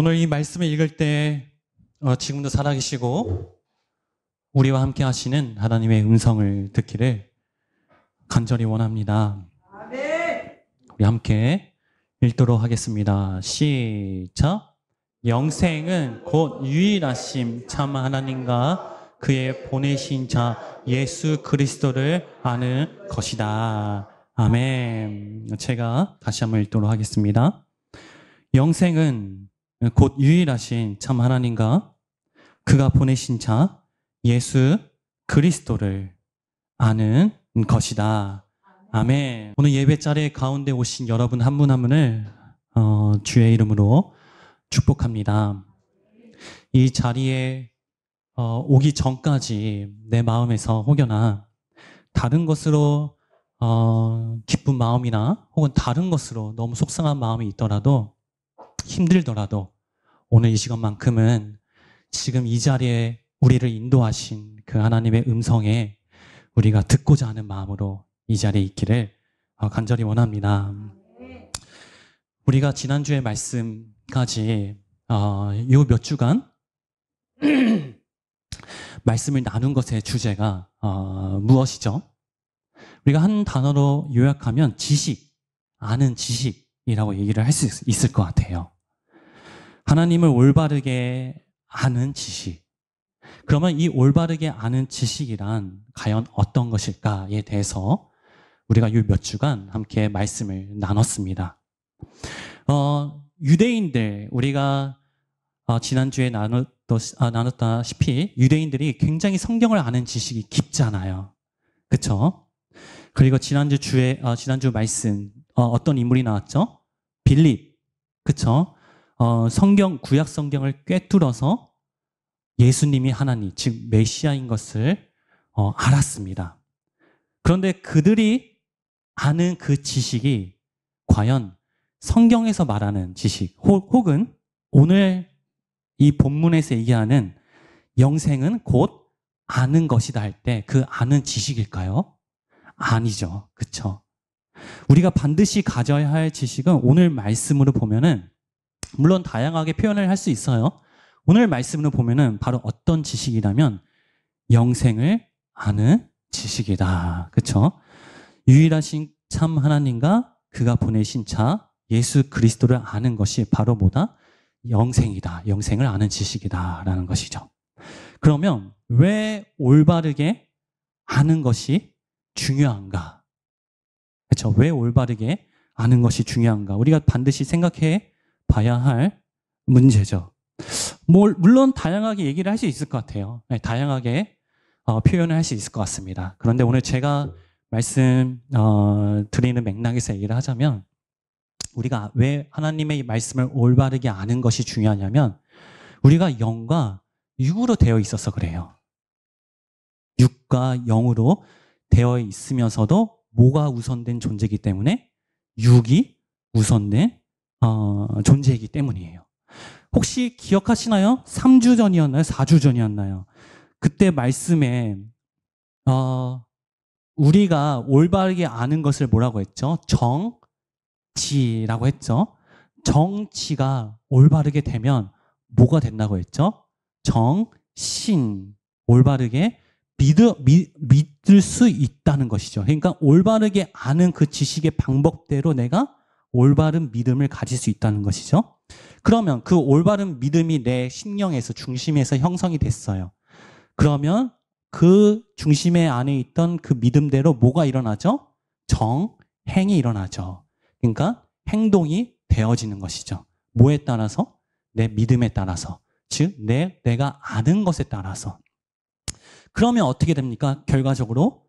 오늘 이 말씀을 읽을 때 지금도 살아계시고 우리와 함께 하시는 하나님의 음성을 듣기를 간절히 원합니다. 우리 함께 읽도록 하겠습니다. 시작. 영생은 곧 유일하심 참 하나님과 그의 보내신 자 예수 그리스도를 아는 것이다. 아멘. 제가 다시 한번 읽도록 하겠습니다. 영생은 곧 유일하신 참 하나님과 그가 보내신 자 예수 그리스도를 아는 것이다. 아멘. 오늘 예배 자리 가운데 오신 여러분 한 분 한 분을 주의 이름으로 축복합니다. 이 자리에 오기 전까지 내 마음에서 혹여나 다른 것으로 기쁜 마음이나 혹은 다른 것으로 너무 속상한 마음이 있더라도 힘들더라도 오늘 이 시간만큼은 지금 이 자리에 우리를 인도하신 그 하나님의 음성에 우리가 듣고자 하는 마음으로 이 자리에 있기를 간절히 원합니다. 우리가 지난주의 말씀까지 요 몇 주간 말씀을 나눈 것의 주제가 무엇이죠? 우리가 한 단어로 요약하면 지식, 아는 지식이라고 얘기를 할 수 있을 것 같아요. 하나님을 올바르게 아는 지식. 그러면 이 올바르게 아는 지식이란 과연 어떤 것일까에 대해서 우리가 요 몇 주간 함께 말씀을 나눴습니다. 유대인들, 우리가 지난주에 나눴다시피 유대인들이 굉장히 성경을 아는 지식이 깊잖아요. 그렇죠? 그리고 지난주 말씀 어떤 인물이 나왔죠? 빌립. 그렇죠? 구약 성경을 꿰뚫어서 예수님이 하나님, 즉 메시아인 것을 알았습니다. 그런데 그들이 아는 그 지식이 과연 성경에서 말하는 지식 혹은 오늘 이 본문에서 얘기하는 영생은 곧 아는 것이다 할 때 그 아는 지식일까요? 아니죠. 그렇죠? 우리가 반드시 가져야 할 지식은 오늘 말씀으로 보면은 물론 다양하게 표현을 할 수 있어요. 오늘 말씀으로 보면은 바로 어떤 지식이라면 영생을 아는 지식이다. 그렇죠? 유일하신 참 하나님과 그가 보내신 자 예수 그리스도를 아는 것이 바로 뭐다? 영생이다. 영생을 아는 지식이다라는 것이죠. 그러면 왜 올바르게 아는 것이 중요한가? 그렇죠? 왜 올바르게 아는 것이 중요한가? 우리가 반드시 생각해 봐야 할 문제죠. 물론 다양하게 얘기를 할 수 있을 것 같아요. 네, 다양하게 표현을 할 수 있을 것 같습니다. 그런데 오늘 제가 말씀 드리는 맥락에서 얘기를 하자면 우리가 왜 하나님의 말씀을 올바르게 아는 것이 중요하냐면 우리가 영과 육으로 되어 있어서 그래요. 육과 영으로 되어 있으면서도 뭐가 우선된 존재이기 때문에 육이 우선된 존재이기 때문이에요. 혹시 기억하시나요? 3주 전이었나요? 4주 전이었나요? 그때 말씀에 우리가 올바르게 아는 것을 뭐라고 했죠? 정치라고 했죠. 정치가 올바르게 되면 뭐가 된다고 했죠? 정신, 올바르게 믿을 수 있다는 것이죠. 그러니까 올바르게 아는 그 지식의 방법대로 내가 올바른 믿음을 가질 수 있다는 것이죠. 그러면 그 올바른 믿음이 내 심령에서 중심에서 형성이 됐어요. 그러면 그 중심의 안에 있던 그 믿음대로 뭐가 일어나죠? 정행이 일어나죠. 그러니까 행동이 되어지는 것이죠. 뭐에 따라서? 내 믿음에 따라서. 즉 내가 아는 것에 따라서. 그러면 어떻게 됩니까? 결과적으로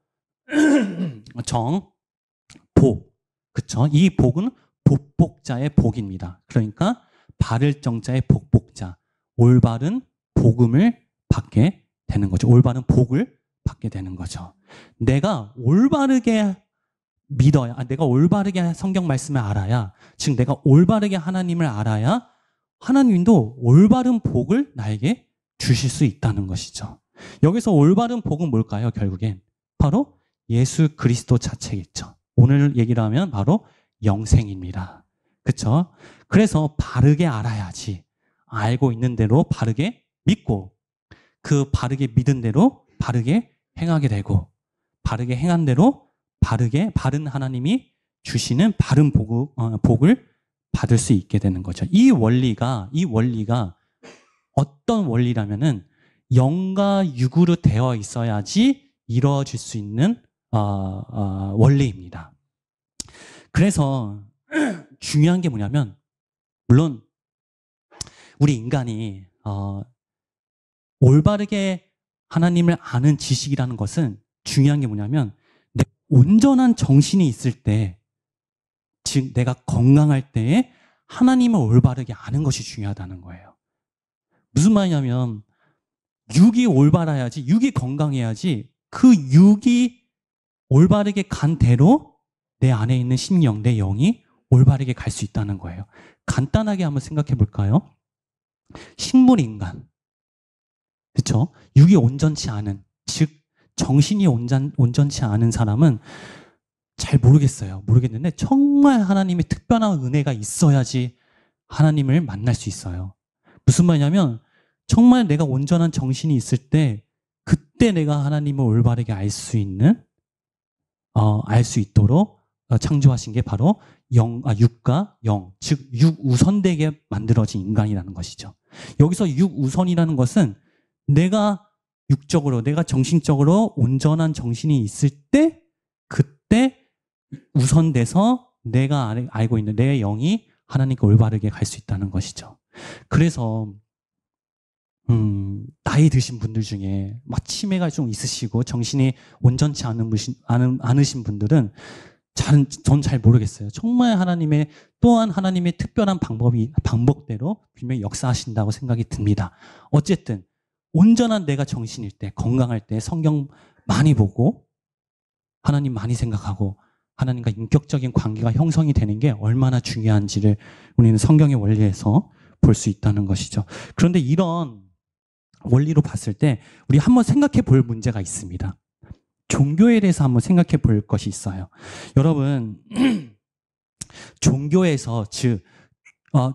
복. 그렇죠? 이 복은 복복자의 복입니다. 그러니까 바를 정자의 복복자. 올바른 복음을 받게 되는 거죠. 올바른 복을 받게 되는 거죠. 내가 올바르게 믿어야, 내가 올바르게 성경 말씀을 알아야, 즉 내가 올바르게 하나님을 알아야 하나님도 올바른 복을 나에게 주실 수 있다는 것이죠. 여기서 올바른 복은 뭘까요? 결국엔 바로 예수 그리스도 자체겠죠. 오늘 얘기를 하면 바로 영생입니다. 그렇죠? 그래서 바르게 알아야지 알고 있는 대로 바르게 믿고 그 바르게 믿은 대로 바르게 행하게 되고 바르게 행한 대로 바른 하나님이 주시는 바른 복을 받을 수 있게 되는 거죠. 이 원리가 어떤 원리라면은 영과 육으로 되어 있어야지 이루어질 수 있는 원리입니다. 그래서 중요한 게 뭐냐면 물론 우리 인간이 올바르게 하나님을 아는 지식이라는 것은 중요한 게 뭐냐면 내 온전한 정신이 있을 때, 즉 내가 건강할 때에 하나님을 올바르게 아는 것이 중요하다는 거예요. 무슨 말이냐면 육이 올바라야지, 육이 건강해야지 그 육이 올바르게 간 대로 내 안에 있는 심령, 내 영이 올바르게 갈 수 있다는 거예요. 간단하게 한번 생각해 볼까요? 식물인간, 그렇죠? 육이 온전치 않은, 즉 정신이 온전치 않은 사람은 잘 모르겠는데 정말 하나님의 특별한 은혜가 있어야지 하나님을 만날 수 있어요. 무슨 말이냐면 정말 내가 온전한 정신이 있을 때 그때 내가 하나님을 올바르게 알 수 있도록 창조하신 게 바로 육과 영, 즉 육우선되게 만들어진 인간이라는 것이죠. 여기서 육우선이라는 것은 내가 육적으로, 내가 정신적으로 온전한 정신이 있을 때 그때 우선돼서 내가 알고 있는 내 영이 하나님께 올바르게 갈 수 있다는 것이죠. 그래서 나이 드신 분들 중에 막 치매가 좀 있으시고 정신이 온전치 않으신 분들은 전 잘 모르겠어요. 정말 또한 하나님의 특별한 방법대로 분명히 역사하신다고 생각이 듭니다. 어쨌든 온전한 내가 정신일 때, 건강할 때 성경 많이 보고 하나님 많이 생각하고 하나님과 인격적인 관계가 형성이 되는 게 얼마나 중요한지를 우리는 성경의 원리에서 볼 수 있다는 것이죠. 그런데 이런 원리로 봤을 때 우리 한번 생각해 볼 문제가 있습니다. 종교에 대해서 한번 생각해 볼 것이 있어요. 여러분, 종교에서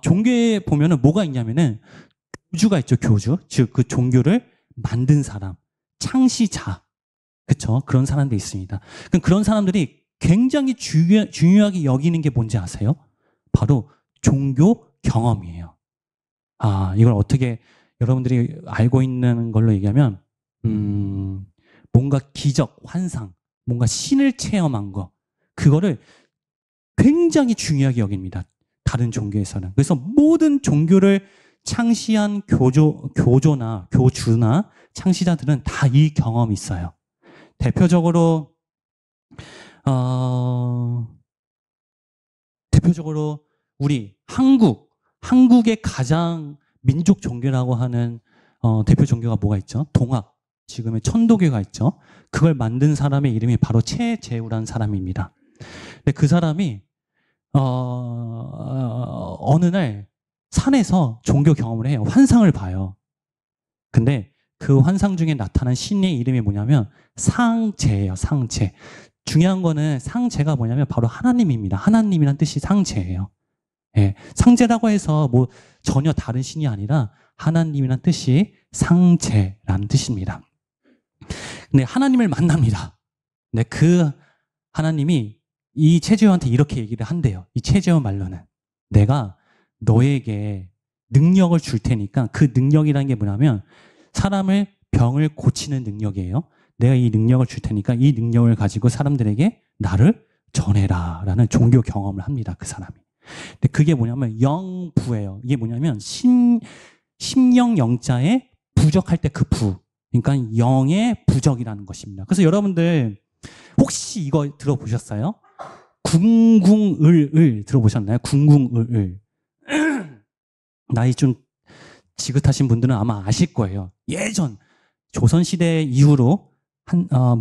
종교에 보면은 뭐가 있냐면은 교주가 있죠, 교주. 즉 그 종교를 만든 사람, 창시자, 그렇죠? 그런 사람들이 있습니다. 그런 사람들이 굉장히 중요하게 여기는 게 뭔지 아세요? 바로 종교 경험이에요. 이걸 어떻게 여러분들이 알고 있는 걸로 얘기하면 뭔가 기적, 환상, 뭔가 신을 체험한 거, 그거를 굉장히 중요하게 여깁니다. 다른 종교에서는. 그래서 모든 종교를 창시한 교주나 창시자들은 다 이 경험이 있어요. 대표적으로 우리 한국의 가장 민족 종교라고 하는 대표 종교가 뭐가 있죠? 동학, 지금의 천도교가 있죠. 그걸 만든 사람의 이름이 바로 최재우라는 사람입니다. 근데 그 사람이 어느 날 산에서 종교 경험을 해요. 환상을 봐요. 근데 그 환상 중에 나타난 신의 이름이 뭐냐면 상제예요. 상제. 중요한 거는 상제가 뭐냐면 바로 하나님입니다. 하나님이란 뜻이 상제예요. 예, 상제라고 해서 뭐 전혀 다른 신이 아니라 하나님이란 뜻이 상제라는 뜻입니다. 근데 하나님을 만납니다. 근데 그 하나님이 이 최재우한테 이렇게 얘기를 한대요. 이 최재우 말로는 내가 너에게 능력을 줄 테니까, 그 능력이라는 게 뭐냐면 사람을 병을 고치는 능력이에요. 내가 이 능력을 줄 테니까 이 능력을 가지고 사람들에게 나를 전해라 라는 종교 경험을 합니다. 그 사람이. 근데 그게 뭐냐면 영부예요. 이게 뭐냐면 심령 영자에 부적할 때 그 부. 그러니까 영의 부적이라는 것입니다. 그래서 여러분들 혹시 이거 들어보셨어요? 궁궁을을 들어보셨나요? 궁궁을을. 나이 좀 지긋하신 분들은 아마 아실 거예요. 예전 조선시대 이후로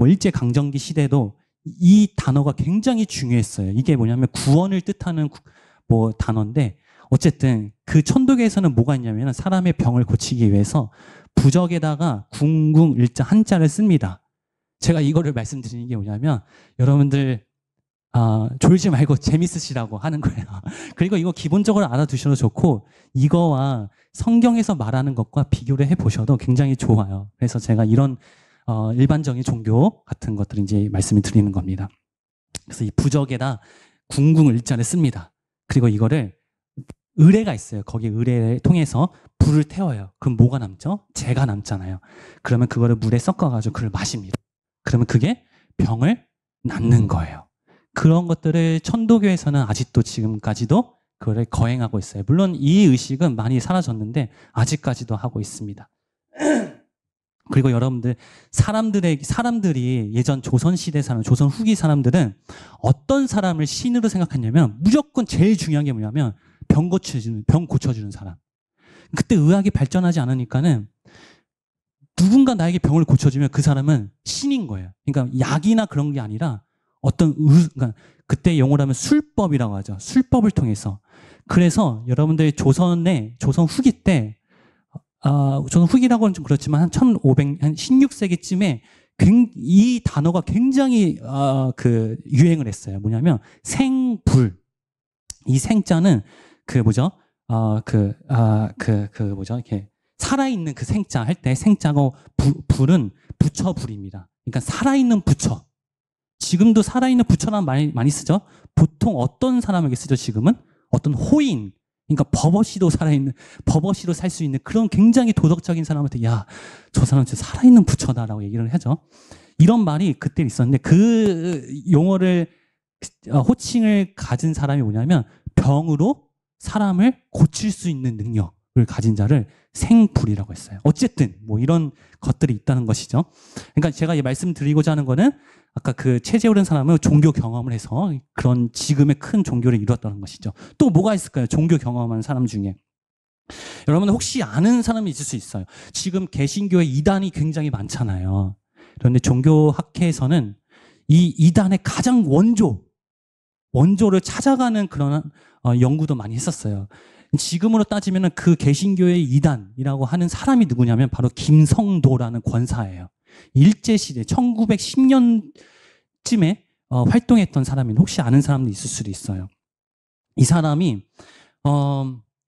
일제강점기 시대도 이 단어가 굉장히 중요했어요. 이게 뭐냐면 구원을 뜻하는 단어인데, 어쨌든 그 천도교에서는 뭐가 있냐면 사람의 병을 고치기 위해서 부적에다가 궁궁을자 한자를 씁니다. 제가 이거를 말씀드리는 게 뭐냐면 여러분들 졸지 말고 재밌으시라고 하는 거예요. 그리고 이거 기본적으로 알아두셔도 좋고 이거와 성경에서 말하는 것과 비교를 해보셔도 굉장히 좋아요. 그래서 제가 이런 일반적인 종교 같은 것들을 이제 말씀을 드리는 겁니다. 그래서 이 부적에다 궁궁을자를 씁니다. 그리고 이거를 의뢰가 있어요. 거기 의뢰를 통해서 불을 태워요. 그럼 뭐가 남죠? 재가 남잖아요. 그러면 그거를 물에 섞어가지고 그걸 마십니다. 그러면 그게 병을 낫는 거예요. 그런 것들을 천도교에서는 아직도 지금까지도 그거를 거행하고 있어요. 물론 이 의식은 많이 사라졌는데 아직까지도 하고 있습니다. 그리고 여러분들 사람들이 예전 조선시대 사람, 조선 후기 사람들은 어떤 사람을 신으로 생각했냐면 무조건 제일 중요한 게 뭐냐면 병 고쳐주는 사람. 그때 의학이 발전하지 않으니까는 누군가 나에게 병을 고쳐주면 그 사람은 신인 거예요. 그러니까 약이나 그런 게 아니라 그러니까 그때 용어로 하면 술법이라고 하죠. 술법을 통해서. 그래서 여러분들이 조선 후기 때 조선 후기라고는 좀 그렇지만 한 16세기쯤에 이 단어가 굉장히 유행을 했어요. 뭐냐면 생불. 이 생자는 이렇게 살아있는 그 생자 할 때 생자고 불은 부처불입니다. 그러니까 살아있는 부처. 지금도 살아있는 부처라는 말 많이 쓰죠. 보통 어떤 사람에게 쓰죠, 지금은? 어떤 호인. 그러니까 버버시로 살 수 있는 그런 굉장히 도덕적인 사람한테 야, 저 사람 진짜 살아있는 부처다라고 얘기를 하죠. 이런 말이 그때 있었는데 그 용어를 호칭을 가진 사람이 뭐냐면 병으로 사람을 고칠 수 있는 능력을 가진 자를 생불이라고 했어요. 어쨌든 뭐 이런 것들이 있다는 것이죠. 그러니까 제가 말씀드리고자 하는 거는 아까 그 체제오른 사람은 종교 경험을 해서 그런 지금의 큰 종교를 이루었다는 것이죠. 또 뭐가 있을까요? 종교 경험한 사람 중에. 여러분 혹시 아는 사람이 있을 수 있어요. 지금 개신교의 이단이 굉장히 많잖아요. 그런데 종교학회에서는 이 이단의 가장 원조를 찾아가는 그런 연구도 많이 했었어요. 지금으로 따지면 그 개신교의 이단이라고 하는 사람이 누구냐면 바로 김성도라는 권사예요. 일제시대 1910년쯤에 활동했던 사람인데 혹시 아는 사람도 있을 수도 있어요. 이 사람이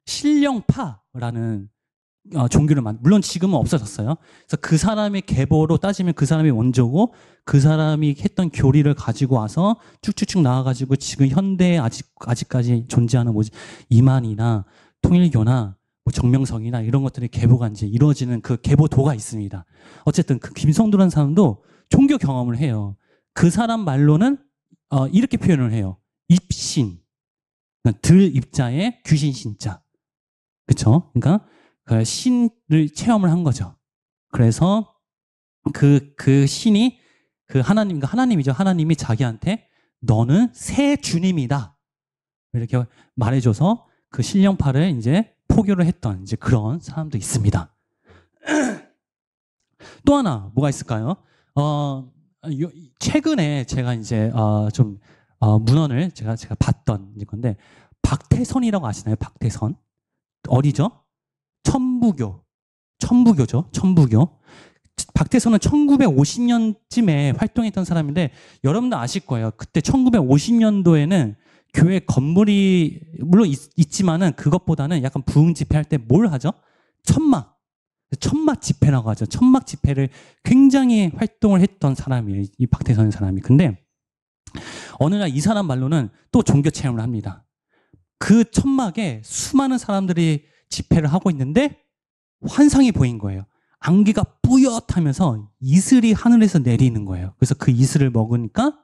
신령파라는 종교를 물론 지금은 없어졌어요. 그래서 그 사람의 계보로 따지면 그 사람이 원조고 그 사람이 했던 교리를 가지고 와서 쭉쭉쭉 나와가지고 지금 현대에 아직까지 존재하는 이만이나 통일교나 정명성이나 이런 것들이 계보가 이제 이루어지는 그 계보도가 있습니다. 어쨌든 그 김성도라는 사람도 종교 경험을 해요. 그 사람 말로는 이렇게 표현을 해요. 입신, 그러니까 들 입자에 귀신 신자, 그렇죠? 그러니까 그 신을 체험을 한 거죠. 그래서 그 신이 하나님이죠. 하나님이 자기한테 너는 새 주님이다 이렇게 말해줘서 그 신령파를 이제 포교를 했던 이제 그런 사람도 있습니다. 또 하나 뭐가 있을까요? 최근에 제가 이제 문헌을 제가 봤던 건데 박태선이라고 아시나요? 박태선 어디죠? 천부교죠. 천부교. 박태선은 1950년쯤에 활동했던 사람인데 여러분도 아실 거예요. 그때 1950년도에는 교회 건물이 물론 있지만은 그것보다는 약간 부흥 집회할 때 뭘 하죠? 천막 집회라고 하죠. 천막 집회를 굉장히 활동을 했던 사람이에요. 이 박태선 사람이. 근데 어느 날 이 사람 말로는 또 종교 체험을 합니다. 그 천막에 수많은 사람들이 집회를 하고 있는데 환상이 보인 거예요. 안개가 뿌옇하면서 이슬이 하늘에서 내리는 거예요. 그래서 그 이슬을 먹으니까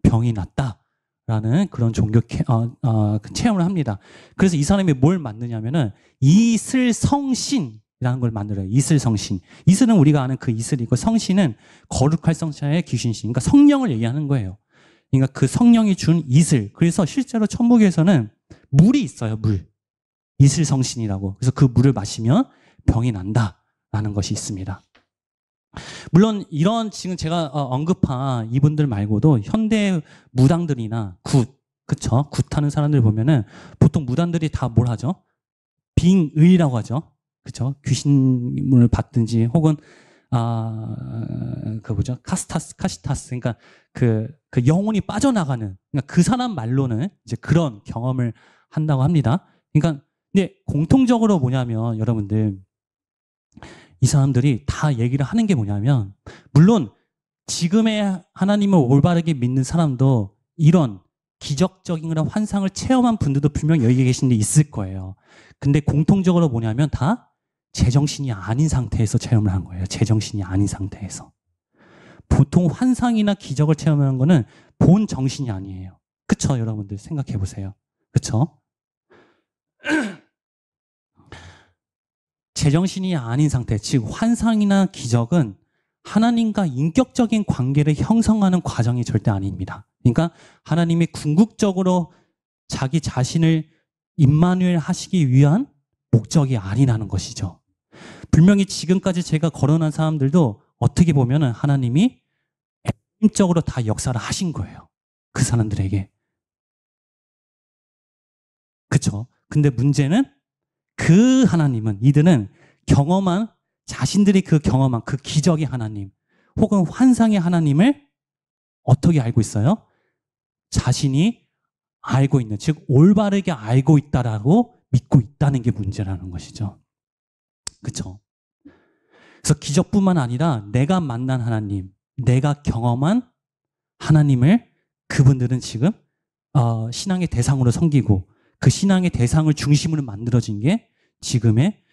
병이 났다라는 그런 종교 체험을 합니다. 그래서 이 사람이 뭘 만드냐면은 이슬성신이라는 걸 만들어요. 이슬성신. 이슬은 우리가 아는 그 이슬이고 성신은 거룩할 성자의 귀신신. 그러니까 성령을 얘기하는 거예요. 그러니까 그 성령이 준 이슬. 그래서 실제로 천부교에서는 물이 있어요. 이슬성신이라고. 그래서 그 물을 마시면 병이 난다라는 것이 있습니다. 물론 이런 지금 제가 언급한 이분들 말고도 현대 무당들이나 그쵸? 굿하는 사람들 보면은 보통 무당들이 다 뭘 하죠? 빙의라고 하죠. 그쵸? 귀신문을 받든지 혹은 그 뭐죠? 카시타스. 그러니까 그 영혼이 빠져나가는, 그러니까 그 사람 말로는 이제 그런 경험을 한다고 합니다. 그러니까, 근데 공통적으로 뭐냐면, 여러분들, 이 사람들이 다 얘기를 하는 게 뭐냐면, 물론 지금의 하나님을 올바르게 믿는 사람도 이런 기적적인 그런 환상을 체험한 분들도 분명 여기 계신 데 있을 거예요. 근데 공통적으로 뭐냐면 다 제정신이 아닌 상태에서 체험을 한 거예요. 제정신이 아닌 상태에서. 보통 환상이나 기적을 체험하는 거는 본 정신이 아니에요. 그쵸, 여러분들 생각해 보세요. 그쵸? 제정신이 아닌 상태, 즉 환상이나 기적은 하나님과 인격적인 관계를 형성하는 과정이 절대 아닙니다. 그러니까 하나님이 궁극적으로 자기 자신을 임마누엘 하시기 위한 목적이 아니라는 것이죠. 분명히 지금까지 제가 거론한 사람들도 어떻게 보면은 하나님이 핵심적으로 다 역사를 하신 거예요. 그 사람들에게. 그쵸? 근데 문제는 그 하나님은, 이들은 경험한, 자신들이 그 경험한 그 기적의 하나님 혹은 환상의 하나님을 어떻게 알고 있어요? 자신이 알고 있는, 즉 올바르게 알고 있다라고 믿고 있다는 게 문제라는 것이죠. 그렇죠? 그래서 기적뿐만 아니라 내가 만난 하나님, 내가 경험한 하나님을 그분들은 지금 신앙의 대상으로 섬기고, 그 신앙의 대상을 중심으로 만들어진 게 지금의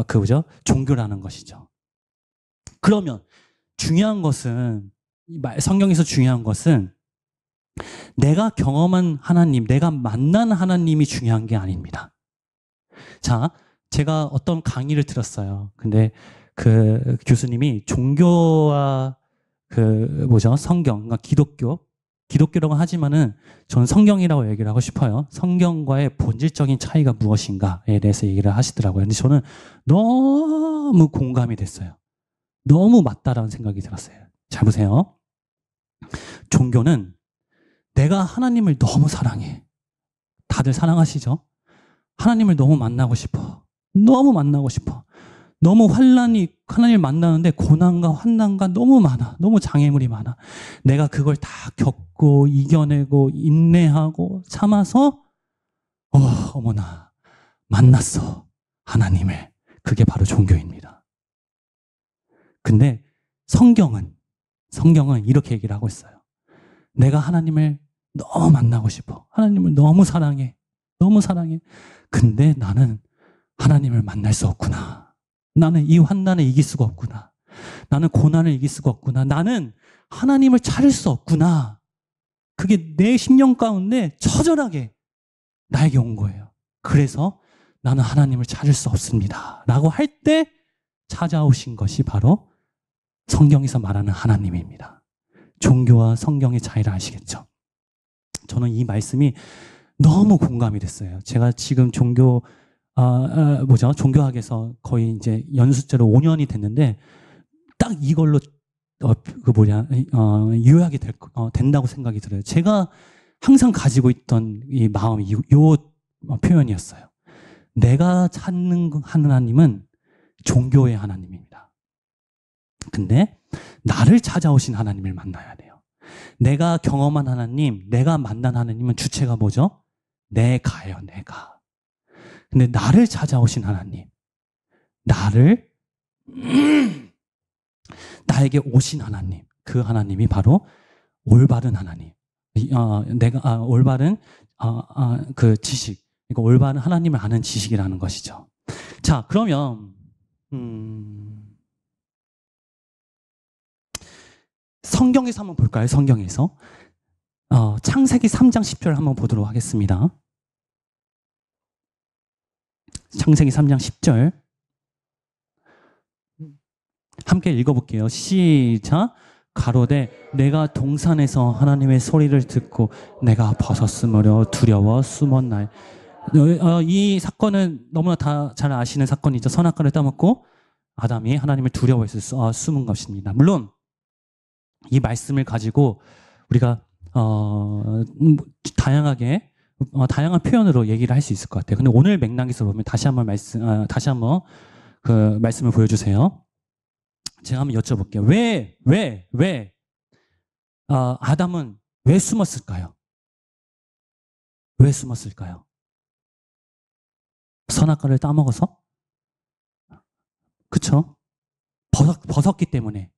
그죠? 종교라는 것이죠. 그러면 중요한 것은, 성경에서 중요한 것은 내가 경험한 하나님, 내가 만난 하나님이 중요한 게 아닙니다. 자, 제가 어떤 강의를 들었어요. 근데 그 교수님이 종교와 그 뭐죠? 성경, 그러니까 기독교라고 하지만은 저는 성경이라고 얘기를 하고 싶어요. 성경과의 본질적인 차이가 무엇인가에 대해서 얘기를 하시더라고요. 근데 저는 너무 공감이 됐어요. 너무 맞다라는 생각이 들었어요. 잘 보세요. 종교는 내가 하나님을 너무 사랑해. 다들 사랑하시죠? 하나님을 너무 만나고 싶어. 너무 만나고 싶어. 너무 하나님을 만나는데 고난과 환난과 너무 많아. 너무 장애물이 많아. 내가 그걸 다 겪고 이겨내고 인내하고 참아서 어머나 만났어. 하나님을. 그게 바로 종교입니다. 근데 성경은 이렇게 얘기를 하고 있어요. 내가 하나님을 너무 만나고 싶어. 하나님을 너무 사랑해. 너무 사랑해. 근데 나는 하나님을 만날 수 없구나. 나는 이 환난을 이길 수가 없구나. 나는 고난을 이길 수가 없구나. 나는 하나님을 찾을 수 없구나. 그게 내 심령 가운데 처절하게 나에게 온 거예요. 그래서 나는 하나님을 찾을 수 없습니다. 라고 할 때 찾아오신 것이 바로 성경에서 말하는 하나님입니다. 종교와 성경의 차이를 아시겠죠? 저는 이 말씀이 너무 공감이 됐어요. 제가 지금 종교학에서 거의 이제 연수제로 5년이 됐는데 딱 이걸로 요약이 된다고 생각이 들어요. 제가 항상 가지고 있던 이 마음이 요 표현이었어요. 내가 찾는 하나님은 종교의 하나님입니다. 근데 나를 찾아오신 하나님을 만나야 돼요. 내가 경험한 하나님, 내가 만난 하나님은 주체가 뭐죠? 내가요, 내가. 근데 나를 찾아오신 하나님, 나에게 오신 하나님, 그 하나님이 바로 올바른 하나님. 올바른 그 지식, 그러니까 올바른 하나님을 아는 지식이라는 것이죠. 자, 그러면 성경에서 한번 볼까요? 성경에서 창세기 3장 10절 한번 보도록 하겠습니다. 창세기 3장 10절 함께 읽어볼게요. 시작. 가로되 내가 동산에서 하나님의 소리를 듣고 내가 벗었으므로 두려워 숨었나이. 이 사건은 너무나 다 잘 아시는 사건이죠. 선악과를 따먹고 아담이 하나님을 두려워해서 숨은 것입니다. 물론 이 말씀을 가지고 우리가 다양한 표현으로 얘기를 할 수 있을 것 같아요. 근데 오늘 맥락에서 보면 다시 한번 그 말씀을 보여주세요. 제가 한번 여쭤볼게요. 왜 아담은 왜 숨었을까요? 왜 숨었을까요? 선악과를 따먹어서? 그쵸? 벗었기 때문에.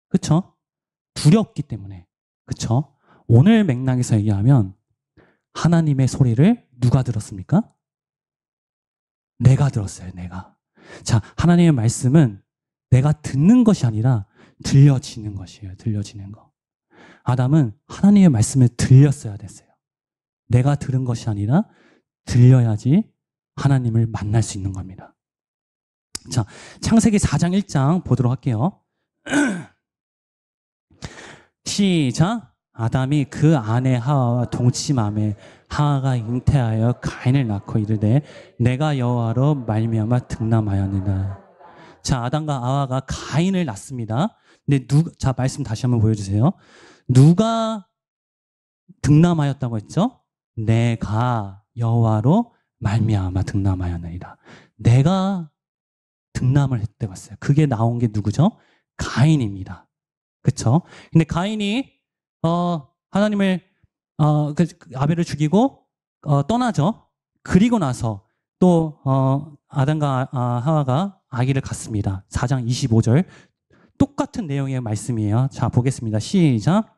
그쵸? 두렵기 때문에. 그쵸? 오늘 맥락에서 얘기하면 하나님의 소리를 누가 들었습니까? 내가 들었어요, 내가. 자, 하나님의 말씀은 내가 듣는 것이 아니라 들려지는 것이에요, 들려지는 거. 아담은 하나님의 말씀을 들렸어야 됐어요. 내가 들은 것이 아니라 들려야지 하나님을 만날 수 있는 겁니다. 자, 창세기 4장 1장 보도록 할게요. 시작. 아담이 그 아내 하와와 동침하매 하와가 잉태하여 가인을 낳고 이르되 내가 여호와로 말미암아 득남하였느니라. 자, 아담과 하와가 가인을 낳습니다. 근데 자, 말씀 다시 한번 보여주세요. 누가 득남하였다고 했죠? 내가 여호와로 말미암아 득남하였느니라. 내가 득남을 했다고 했어요. 그게 나온 게 누구죠? 가인입니다. 그쵸? 근데 가인이 하나님을 아벨을 죽이고 떠나죠. 그리고 나서 또 아담과 하와가 아기를 갖습니다. 4장 25절 똑같은 내용의 말씀이에요. 자, 보겠습니다. 시작.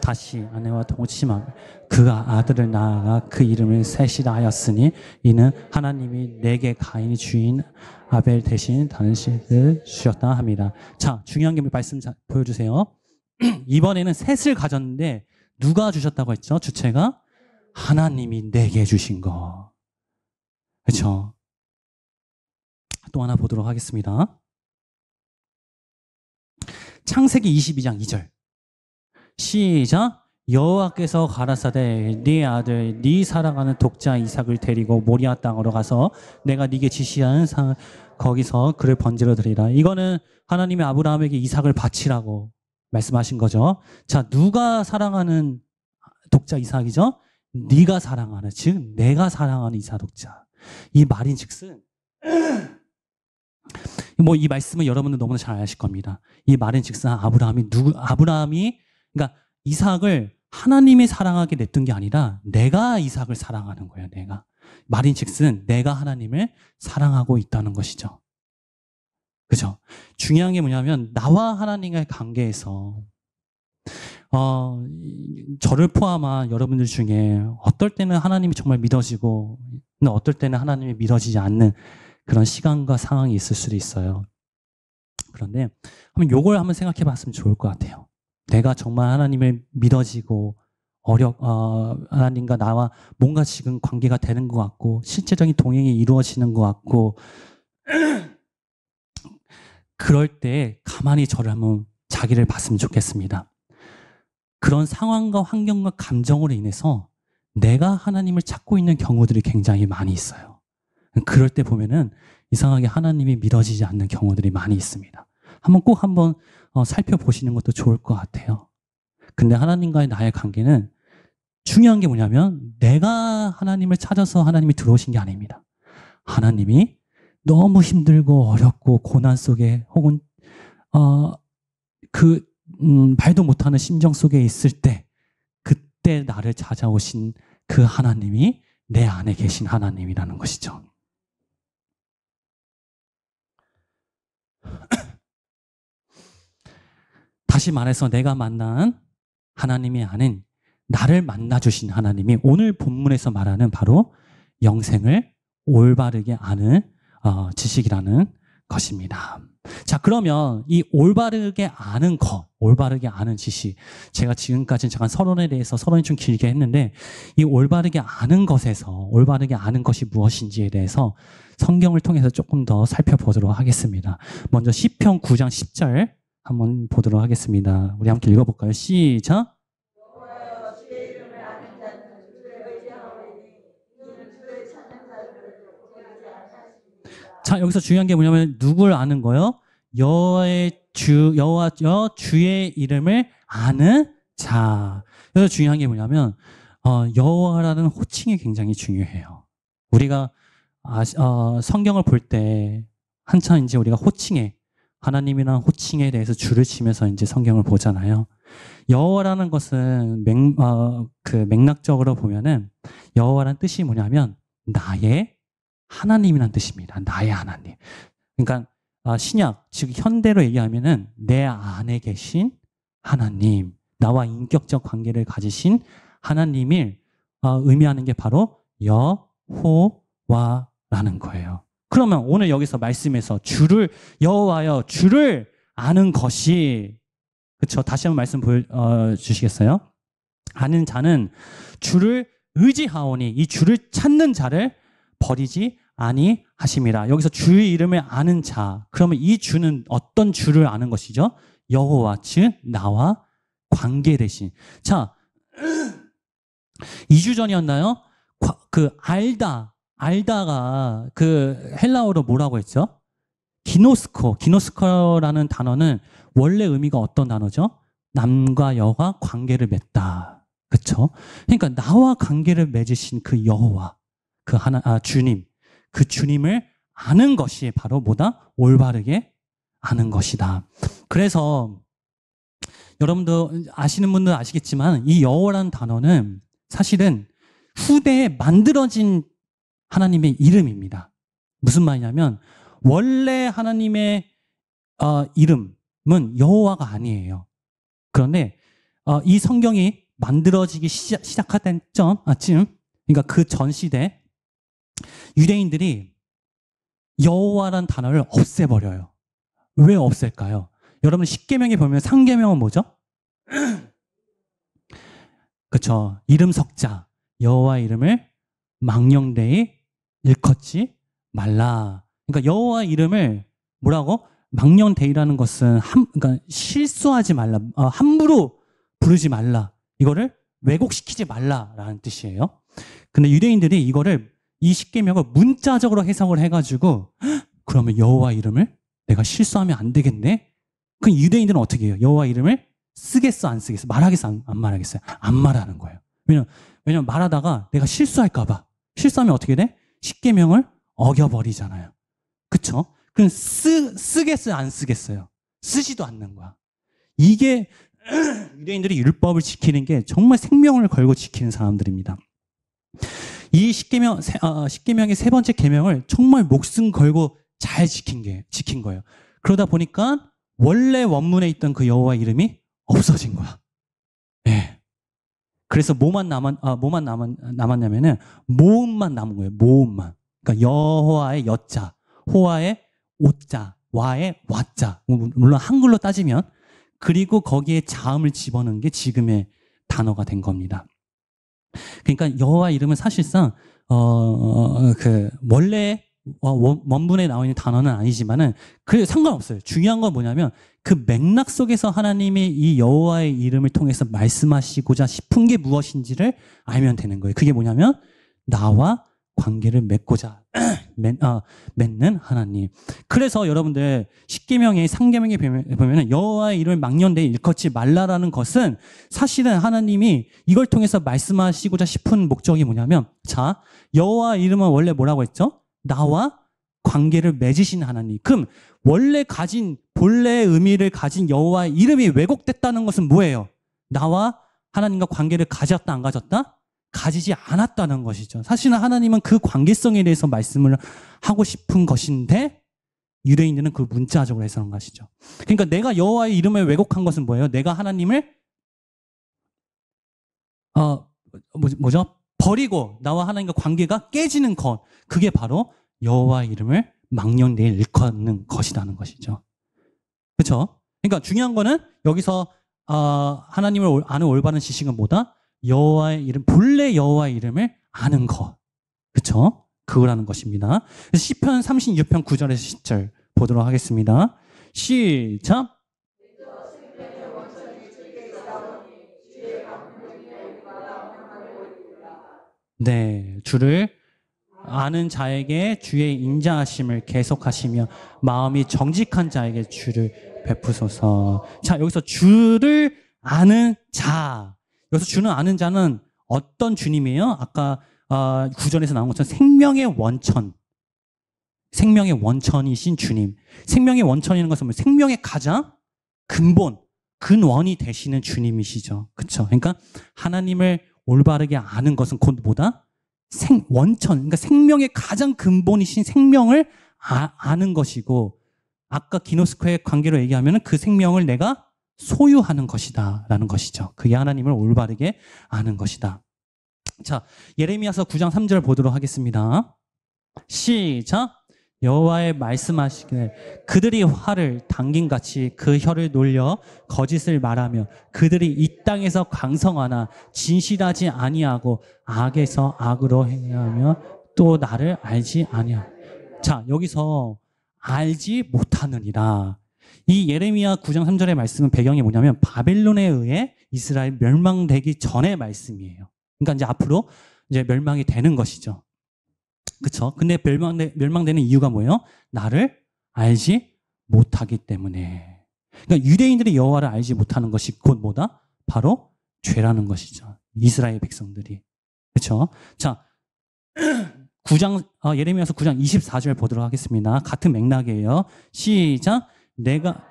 다시 아내와 동침하며 그가 아들을 낳아 그 이름을 셋이라 하였으니 이는 하나님이 내게 가인이 주인 아벨 대신 다른 씨를 주셨다 합니다. 자, 중요한 게 말씀 보여주세요. 이번에는 셋을 가졌는데 누가 주셨다고 했죠? 주체가 하나님이 내게 주신 거. 그렇죠? 또 하나 보도록 하겠습니다. 창세기 22장 2절 시작. 여호와께서 가라사대 네 아들 네 사랑하는 독자 이삭을 데리고 모리아 땅으로 가서 내가 네게 지시한 거기서 그를 번제로 드리라. 이거는 하나님이 아브라함에게 이삭을 바치라고 말씀하신 거죠. 자, 누가 사랑하는 독자 이삭이죠? 네가 사랑하는, 즉 내가 사랑하는 이삭 독자. 이 말인즉슨 뭐 이 말씀은 여러분들 너무나 잘 아실 겁니다. 이 말인즉슨 아브라함이 그러니까 이삭을 하나님이 사랑하게 냈던 게 아니라 내가 이삭을 사랑하는 거예요. 내가. 말인즉슨 내가 하나님을 사랑하고 있다는 것이죠. 그죠? 중요한 게 뭐냐면 나와 하나님과의 관계에서 저를 포함한 여러분들 중에 어떨 때는 하나님이 정말 믿어지고 어떨 때는 하나님이 믿어지지 않는 그런 시간과 상황이 있을 수도 있어요. 그런데 한번 요걸 한번 생각해 봤으면 좋을 것 같아요. 내가 정말 하나님을 믿어지고 하나님과 나와 뭔가 지금 관계가 되는 것 같고 실제적인 동행이 이루어지는 것 같고 그럴 때 가만히 저를 한번 자기를 봤으면 좋겠습니다. 그런 상황과 환경과 감정으로 인해서 내가 하나님을 찾고 있는 경우들이 굉장히 많이 있어요. 그럴 때 보면은 이상하게 하나님이 믿어지지 않는 경우들이 많이 있습니다. 꼭 한번 살펴보시는 것도 좋을 것 같아요. 근데 하나님과의 나의 관계는 중요한 게 뭐냐면 내가 하나님을 찾아서 하나님이 들어오신 게 아닙니다. 하나님이 너무 힘들고 어렵고 고난 속에 혹은 말도 못하는 심정 속에 있을 때 그때 나를 찾아오신 그 하나님이 내 안에 계신 하나님이라는 것이죠. 다시 말해서 내가 만난 하나님이 아닌 나를 만나주신 하나님이 오늘 본문에서 말하는 바로 영생을 올바르게 아는 지식이라는 것입니다. 자, 그러면 이 올바르게 아는 것, 올바르게 아는 지식. 제가 지금까지는 잠깐 서론에 대해서 서론이 좀 길게 했는데 이 올바르게 아는 것에서 올바르게 아는 것이 무엇인지에 대해서 성경을 통해서 조금 더 살펴보도록 하겠습니다. 먼저 시편 9장 10절 한번 보도록 하겠습니다. 우리 함께 읽어볼까요? 시작. 자, 여기서 중요한 게 뭐냐면 누굴 아는 거요? 여호와 주의 이름을 아는 자. 여기서 중요한 게 뭐냐면 여호와라는 호칭이 굉장히 중요해요. 우리가 성경을 볼 때 한참 이제 우리가 호칭에 하나님이라는 호칭에 대해서 줄을 치면서 이제 성경을 보잖아요. 여호와라는 것은 맥락적으로 보면은 여호와라는 뜻이 뭐냐면 나의 하나님이라는 뜻입니다. 나의 하나님. 그러니까 신약, 즉 현대로 얘기하면은 내 안에 계신 하나님, 나와 인격적 관계를 가지신 하나님을 의미하는 게 바로 여호와라는 거예요. 그러면 오늘 여기서 말씀에서 여호와여 주를 아는 것이, 그렇죠? 다시 한번 말씀 보여주시겠어요? 아는 자는 주를 의지하오니 이 주를 찾는 자를 버리지 아니하심이라. 여기서 주의 이름을 아는 자. 그러면 이 주는 어떤 주를 아는 것이죠? 여호와, 즉 나와 관계되신. 자, 2주 전이었나요? 알다가 그 헬라어로 뭐라고 했죠? 기노스코라는 단어는 원래 의미가 어떤 단어죠? 남과 여가 관계를 맺다. 그렇죠? 그러니까 나와 관계를 맺으신 그 여호와, 주님, 그 주님을 아는 것이 바로 뭐다? 올바르게 아는 것이다. 그래서 여러분도 아시는 분들 아시겠지만 이 여호와라는 단어는 사실은 후대에 만들어진 하나님의 이름입니다. 무슨 말이냐면 원래 하나님의 이름은 여호와가 아니에요. 그런데 이 성경이 만들어지기 시작한 쯤, 그러니까 그 전 시대 유대인들이 여호와라는 단어를 없애버려요. 왜 없앨까요? 여러분 십계명에 보면 상계명은 뭐죠? 그렇죠. 이름 석자, 여호와 이름을 망령되이 일컫지 말라. 그러니까 여호와 이름을 뭐라고? 망령되이라는 것은 그러니까 실수하지 말라, 함부로 부르지 말라. 이거를 왜곡시키지 말라라는 뜻이에요. 근데 유대인들이 이 십계명을 문자적으로 해석을 해가지고 그러면 여호와 이름을 내가 실수하면 안 되겠네. 그 유대인들은 어떻게 해요? 여호와 이름을 쓰겠어, 안 쓰겠어? 말하겠어, 안 말하겠어요? 안 말하는 거예요. 왜냐면 말하다가 내가 실수할까봐. 실수하면 어떻게 돼? 십계명을 어겨버리잖아요. 그쵸? 그럼 쓰겠어요, 안 쓰겠어요? 쓰지도 않는 거야. 이게 유대인들이 율법을 지키는 게 정말 생명을 걸고 지키는 사람들입니다. 이 십계명의 세 번째 계명을 정말 목숨 걸고 잘 지킨 거예요. 그러다 보니까 원래 원문에 있던 그 여호와 이름이 없어진 거야. 네. 그래서 뭐만 남았냐면은 모음만 남은 거예요. 모음만. 그러니까 여호와의 여자, 호와의 오자, 와의 와자. 물론 한글로 따지면, 그리고 거기에 자음을 집어넣은 게 지금의 단어가 된 겁니다. 그러니까 여호와 이름은 사실상 원래 원문에 나와 있는 단어는 아니지만은 그 상관없어요. 중요한 건 뭐냐면 그 맥락 속에서 하나님이 이 여호와의 이름을 통해서 말씀하시고자 싶은 게 무엇인지를 알면 되는 거예요. 그게 뭐냐면 나와 관계를 맺고자 맺는 하나님. 그래서 여러분들 십계명의 상계명에 보면은 여호와의 이름을 망령되이 일컫지 말라라는 것은 사실은 하나님이 이걸 통해서 말씀하시고자 싶은 목적이 뭐냐면, 자, 여호와 이름은 원래 뭐라고 했죠? 나와 관계를 맺으신 하나님. 그럼 원래 본래의 의미를 가진 여호와의 이름이 왜곡됐다는 것은 뭐예요? 나와 하나님과 관계를 가졌다, 안 가졌다? 가지지 않았다는 것이죠. 사실은 하나님은 그 관계성에 대해서 말씀을 하고 싶은 것인데 유대인들은 그 문자적으로 해석한 것이죠. 그러니까 내가 여호와의 이름을 왜곡한 것은 뭐예요? 내가 하나님을 버리고 나와 하나님과 관계가 깨지는 것, 그게 바로 여호와의 이름을 망령되이 일컫는 것이라는 것이죠. 그렇죠? 그러니까 중요한 거는 여기서 하나님을 아는 올바른 지식은 뭐다? 여호와의 이름, 본래 여호와의 이름을 아는 것. 그렇죠? 그거라는 것입니다. 그래서 시편 36편 9절에서 10절 보도록 하겠습니다. 시작. 네, 주를 아는 자에게 주의 인자하심을 계속하시며 마음이 정직한 자에게 주를 베푸소서. 자, 여기서 주를 아는 자. 여기서 주는 아는 자는 어떤 주님이에요? 아까 구절에서 나온 것처럼 생명의 원천. 생명의 원천이신 주님. 생명의 원천이라는 것은 생명의 가장 근본, 근원이 되시는 주님이시죠. 그렇죠? 그러니까 하나님을 올바르게 아는 것은 곧 뭐다? 원천, 그러니까 생명의 가장 근본이신 생명을 아는 것이고, 아까 기노스코의 관계로 얘기하면 그 생명을 내가 소유하는 것이다 라는 것이죠. 그게 하나님을 올바르게 아는 것이다. 자, 예레미야서 9장 3절 보도록 하겠습니다. 시작. 여호와의 말씀하시기를 그들이 활을 당김같이 그 혀를 놀려 거짓을 말하며 그들이 이 땅에서 강성하나 진실하지 아니하고 악에서 악으로 행하며 또 나를 알지 아니하고. 자, 여기서 알지 못하느니라. 이 예레미야 9장 3절의 말씀은 배경이 뭐냐면 바벨론에 의해 이스라엘 멸망되기 전의 말씀이에요. 그러니까 이제 앞으로 이제 멸망이 되는 것이죠. 그렇죠? 근데 멸망되는 이유가 뭐예요? 나를 알지 못하기 때문에. 그러니까 유대인들이 여호와를 알지 못하는 것이 곧 뭐다? 바로 죄라는 것이죠. 이스라엘 백성들이. 그렇죠? 자, 9장 예레미야서 9장 24절 보도록 하겠습니다. 같은 맥락이에요. 시작. 내가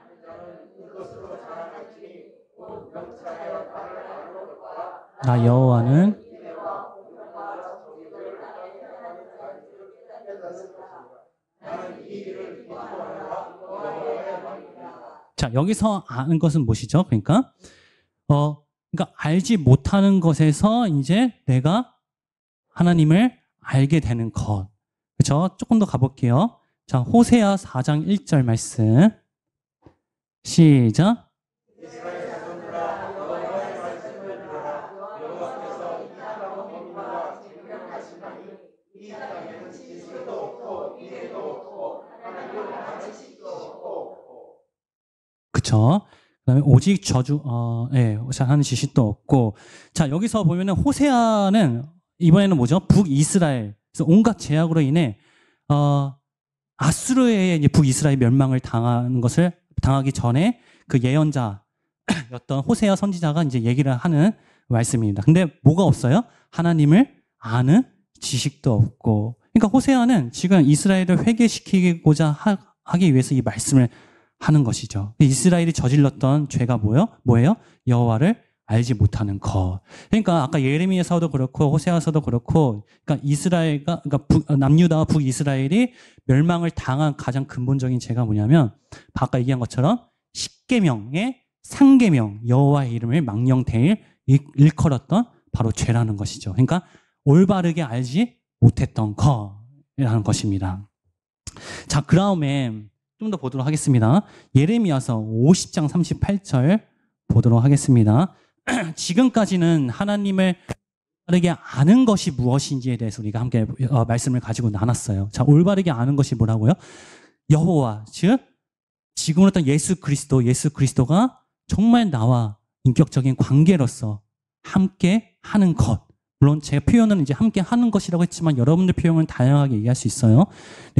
나 여호와는 자, 여기서 아는 것은 무엇이죠? 그러니까 알지 못하는 것에서 이제 내가 하나님을 알게 되는 것. 그렇죠? 조금 더 가볼게요. 자, 호세아 4장 1절 말씀. 시작. 그렇죠? 그다음에 오직 저주 하는 지식도 없고. 자, 여기서 보면은 호세아는 이번에는 뭐죠? 북이스라엘. 그래서 온갖 제약으로 인해 아수르의 이제 북이스라엘 멸망을 당하는 것을 당하기 전에 그 예언자였던 호세아 선지자가 이제 얘기를 하는 말씀입니다. 근데 뭐가 없어요? 하나님을 아는 지식도 없고. 그러니까 호세아는 지금 이스라엘을 회개시키고자 하기 위해서 이 말씀을 하는 것이죠. 이스라엘이 저질렀던 죄가 뭐예요? 여호와를 알지 못하는 것. 그러니까 아까 예레미야서도 그렇고 호세아서도 그렇고, 그러니까 남유다와 북이스라엘이 멸망을 당한 가장 근본적인 죄가 뭐냐면 아까 얘기한 것처럼 10계명의 상계명 여호와의 이름을 망령되이 일컬었던 바로 죄라는 것이죠. 그러니까 올바르게 알지 못했던 거라는 것입니다. 자, 그 다음에 좀 더 보도록 하겠습니다. 예레미야서 50장 38절 보도록 하겠습니다. 지금까지는 하나님을 올바르게 아는 것이 무엇인지에 대해서 우리가 함께 말씀을 가지고 나눴어요. 자, 올바르게 아는 것이 뭐라고요? 여호와, 즉 지금으로 어떤 예수 그리스도가 정말 나와 인격적인 관계로서 함께 하는 것. 물론 제 표현은 이제 함께 하는 것이라고 했지만 여러분들 표현은 다양하게 얘기할 수 있어요.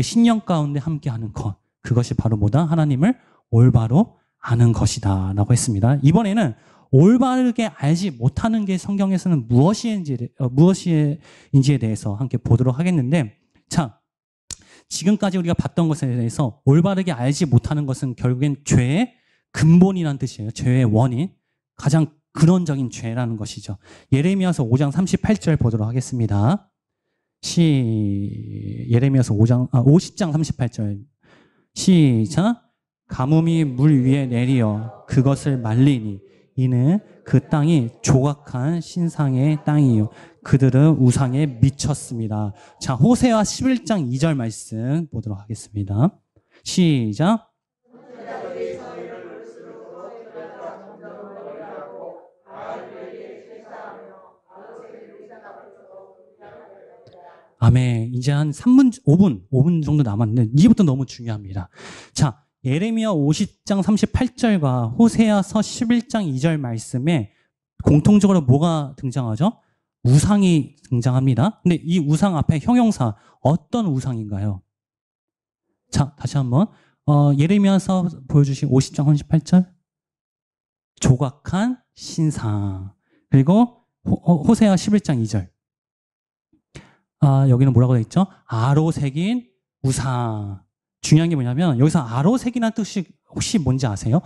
신령 가운데 함께 하는 것. 그것이 바로 뭐다? 하나님을 올바로 아는 것이다 라고 했습니다. 이번에는 올바르게 알지 못하는 게 성경에서는 무엇인지에 대해서 함께 보도록 하겠는데, 자, 지금까지 우리가 봤던 것에 대해서 올바르게 알지 못하는 것은 결국엔 죄의 근본이라는 뜻이에요. 죄의 원인, 가장 근원적인 죄라는 것이죠. 예레미야서 5장 38절 보도록 하겠습니다. 예레미야서 50장 38절 시작. 가뭄이 물 위에 내리어 그것을 말리니 이는 그 땅이 조각한 신상의 땅이요 그들은 우상에 미쳤습니다. 자, 호세아 11장 2절 말씀 보도록 하겠습니다. 시작. 아멘. 이제 한 5분 정도 남았는데 이제부터 너무 중요합니다. 자, 예레미야 50장 38절과 호세아서 11장 2절 말씀에 공통적으로 뭐가 등장하죠? 우상이 등장합니다. 근데 이 우상 앞에 형용사, 어떤 우상인가요? 자, 다시 한번 예레미야서 보여주신 50장 38절 조각한 신상, 그리고 호세아 11장 2절 여기는 뭐라고 되어 있죠? 아로 새긴 우상. 중요한 게 뭐냐면 여기서 아로색이라는 뜻이 혹시 뭔지 아세요?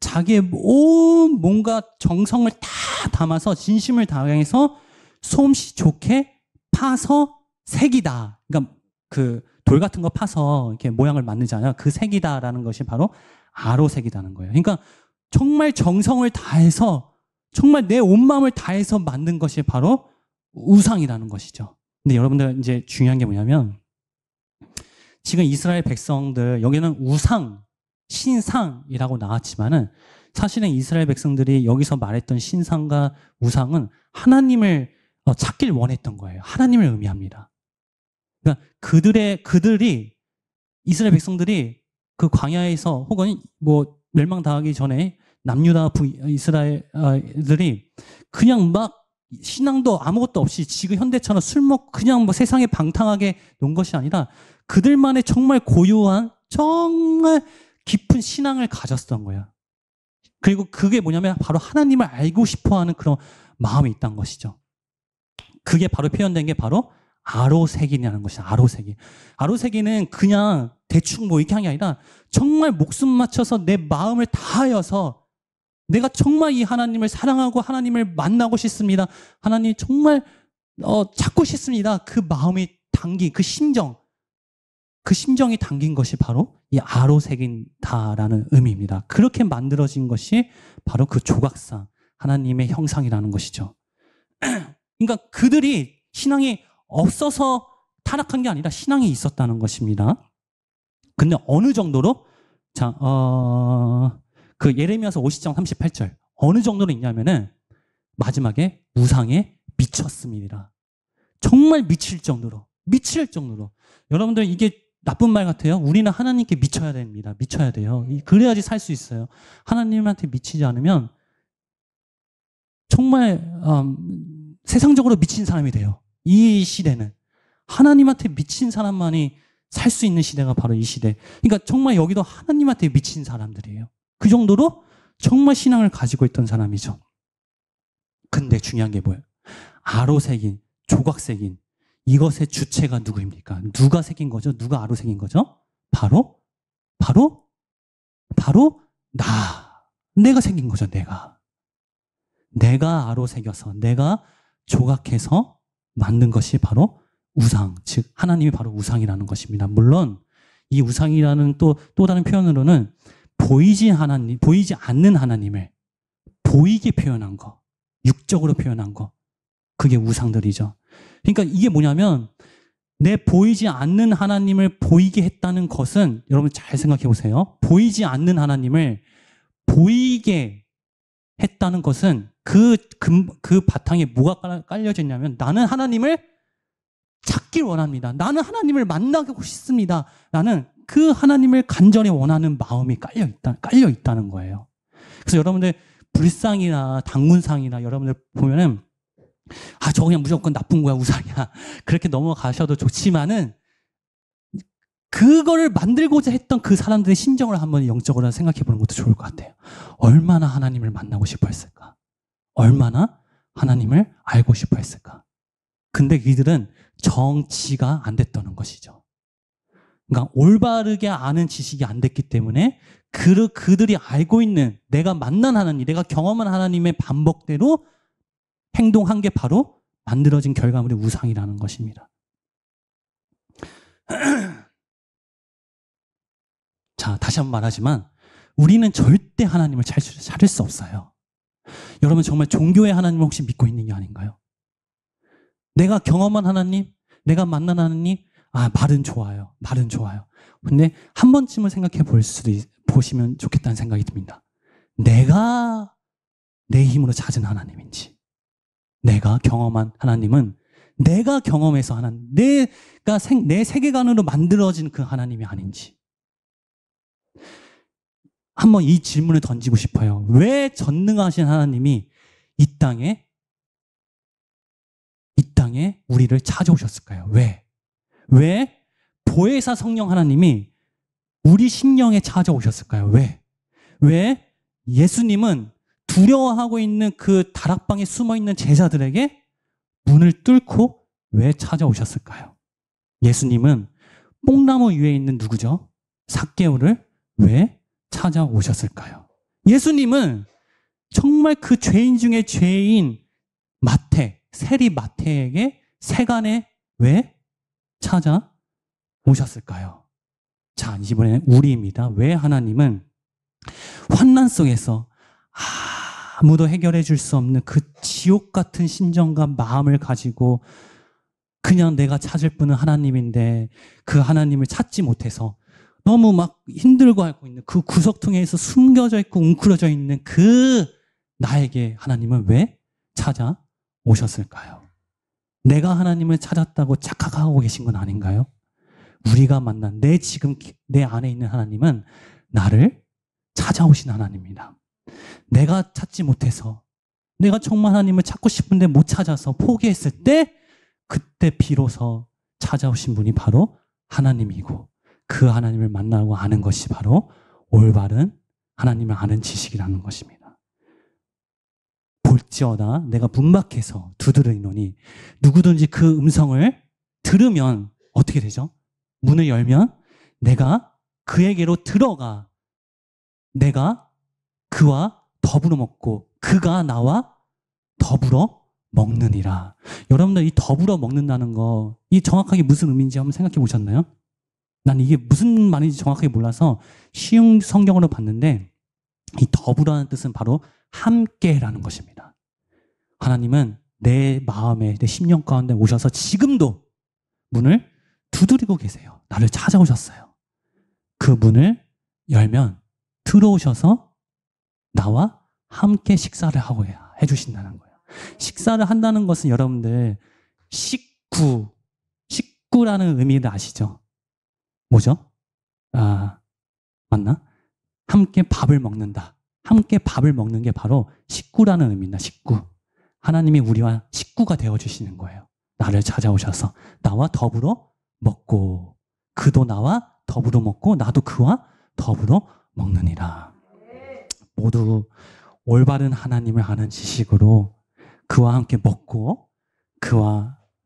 자기의 온 뭔가 정성을 다 담아서 진심을 다해서 솜씨 좋게 파서 색이다. 그러니까 그 돌 같은 거 파서 이렇게 모양을 만들잖아요. 그 색이다라는 것이 바로 아로색이라는 거예요. 그러니까 정말 정성을 다해서 정말 내 온 마음을 다해서 만든 것이 바로 우상이라는 것이죠. 근데 여러분들 이제 중요한 게 뭐냐면 지금 이스라엘 백성들 여기는 우상, 신상이라고 나왔지만은 사실은 이스라엘 백성들이 여기서 말했던 신상과 우상은 하나님을 찾길 원했던 거예요. 하나님을 의미합니다. 그러니까 그들이 이스라엘 백성들이 그 광야에서 혹은 뭐 멸망당하기 전에 남유다 이스라엘들이 그냥 막 신앙도 아무것도 없이 지금 현대처럼 술 먹고 그냥 뭐 세상에 방탕하게 논 것이 아니라 그들만의 정말 고유한 정말 깊은 신앙을 가졌던 거예요. 그리고 그게 뭐냐면 바로 하나님을 알고 싶어하는 그런 마음이 있다는 것이죠. 그게 바로 표현된 게 바로 아로색이라는 것이죠. 아로색이. 아로색이는 그냥 대충 뭐 이렇게 한 게 아니라 정말 목숨 맞춰서 내 마음을 다하여서 내가 정말 이 하나님을 사랑하고 하나님을 만나고 싶습니다. 하나님 정말 찾고 싶습니다. 그 마음이 담긴 그 심정이 담긴 것이 바로 이 아로색이다라는 의미입니다. 그렇게 만들어진 것이 바로 그 조각상 하나님의 형상이라는 것이죠. 그러니까 그들이 신앙이 없어서 타락한 게 아니라 신앙이 있었다는 것입니다. 근데 어느 정도로 그 예레미야서 50장 38절 어느 정도로 있냐면은 마지막에 우상에 미쳤습니다. 정말 미칠 정도로 여러분들 이게 나쁜 말 같아요. 우리는 하나님께 미쳐야 됩니다. 미쳐야 돼요. 그래야지 살 수 있어요. 하나님한테 미치지 않으면 정말 세상적으로 미친 사람이 돼요. 이 시대는 하나님한테 미친 사람만이 살 수 있는 시대가 바로 이 시대. 그러니까 정말 여기도 하나님한테 미친 사람들이에요. 그 정도로 정말 신앙을 가지고 있던 사람이죠. 근데 중요한 게 뭐예요? 아로색인, 조각색인 이것의 주체가 누구입니까? 누가 색인 거죠? 누가 아로색인 거죠? 바로 나. 내가 생긴 거죠, 내가. 내가 아로색여서, 내가 조각해서 만든 것이 바로 우상, 즉 하나님이 바로 우상이라는 것입니다. 물론 이 우상이라는 또 다른 표현으로는 보이지 않는 하나님을 보이게 표현한 거, 육적으로 표현한 거, 그게 우상들이죠. 그러니까 이게 뭐냐면 내 보이지 않는 하나님을 보이게 했다는 것은 여러분 잘 생각해 보세요. 보이지 않는 하나님을 보이게 했다는 것은 그 바탕에 뭐가 깔려져 있냐면 나는 하나님을 찾길 원합니다. 나는 하나님을 만나고 싶습니다. 나는 그 하나님을 간절히 원하는 마음이 깔려 있다는 거예요. 그래서 여러분들 불상이나 당군상이나 여러분들 보면은 저거 그냥 무조건 나쁜 거야, 우상이야. 그렇게 넘어가셔도 좋지만은 그거를 만들고자 했던 그 사람들의 심정을 한번 영적으로 생각해 보는 것도 좋을 것 같아요. 얼마나 하나님을 만나고 싶어 했을까? 얼마나 하나님을 알고 싶어 했을까? 근데 이들은 정치가 안 됐다는 것이죠. 그러니까 올바르게 아는 지식이 안 됐기 때문에 그들이 알고 있는 내가 만난 하나님, 내가 경험한 하나님의 반복대로 행동한 게 바로 만들어진 결과물이 우상이라는 것입니다. 자, 다시 한번 말하지만 우리는 절대 하나님을 찾을 수 없어요. 여러분 정말 종교의 하나님을 혹시 믿고 있는 게 아닌가요? 내가 경험한 하나님, 내가 만난 하나님, 말은 좋아요. 말은 좋아요. 근데 한 번쯤은 생각해 보시면 좋겠다는 생각이 듭니다. 내가 내 힘으로 찾은 하나님인지, 내가 경험한 하나님은 내가 경험해서 하나님, 내 세계관으로 만들어진 그 하나님이 아닌지. 한번 이 질문을 던지고 싶어요. 왜 전능하신 하나님이 이 땅에 우리를 찾아오셨을까요? 왜 보혜사 성령 하나님이 우리 심령에 찾아오셨을까요? 왜 예수님은 두려워하고 있는 그 다락방에 숨어있는 제자들에게 문을 뚫고 왜 찾아오셨을까요? 예수님은 뽕나무 위에 있는 누구죠? 삭개오를 왜 찾아오셨을까요? 예수님은 정말 그 죄인 중에 죄인 마태, 세리 마태에게 세간에 왜 찾아오셨을까요? 자, 이번에는 우리입니다. 왜 하나님은 환난 속에서 아무도 해결해 줄 수 없는 그 지옥 같은 심정과 마음을 가지고 그냥 내가 찾을 분은 하나님인데 그 하나님을 찾지 못해서 너무 막 힘들고 앓고 있는 그 구석통에서 숨겨져 있고 웅크려져 있는 그 나에게 하나님은 왜 찾아오셨을까요? 내가 하나님을 찾았다고 착각하고 계신 건 아닌가요? 우리가 만난 지금 내 안에 있는 하나님은 나를 찾아오신 하나님입니다. 내가 찾지 못해서 내가 정말 하나님을 찾고 싶은데 못 찾아서 포기했을 때 그때 비로소 찾아오신 분이 바로 하나님이고 그 하나님을 만나고 아는 것이 바로 올바른 하나님을 아는 지식이라는 것입니다. 볼지어다 내가 문 밖에서 두드리노니 누구든지 그 음성을 들으면 어떻게 되죠? 문을 열면 내가 그에게로 들어가 내가 그와 더불어 먹고 그가 나와 더불어 먹느니라. 여러분들 이 더불어 먹는다는 거 이 정확하게 무슨 의미인지 한번 생각해 보셨나요? 난 이게 무슨 말인지 정확하게 몰라서 쉬운 성경으로 봤는데 이 더불어라는 뜻은 바로 함께라는 것입니다. 하나님은 내 마음에 내 심령 가운데 오셔서 지금도 문을 두드리고 계세요. 나를 찾아오셨어요. 그 문을 열면 들어오셔서 나와 함께 식사를 하고 해주신다는 거예요. 식사를 한다는 것은 여러분들 식구라는 의미를 아시죠? 뭐죠? 맞나? 함께 밥을 먹는다. 함께 밥을 먹는 게 바로 식구라는 의미입니다. 식구. 하나님이 우리와 식구가 되어주시는 거예요. 나를 찾아오셔서 나와 더불어 먹고 그도 나와 더불어 먹고 나도 그와 더불어 먹느니라. 모두 올바른 하나님을 아는 지식으로 그와 함께 먹고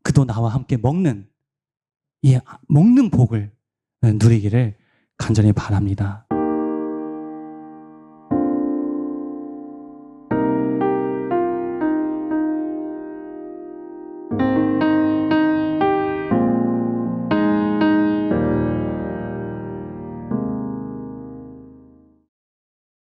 그도 나와 함께 먹는 이 먹는 복을 누리기를 간절히 바랍니다.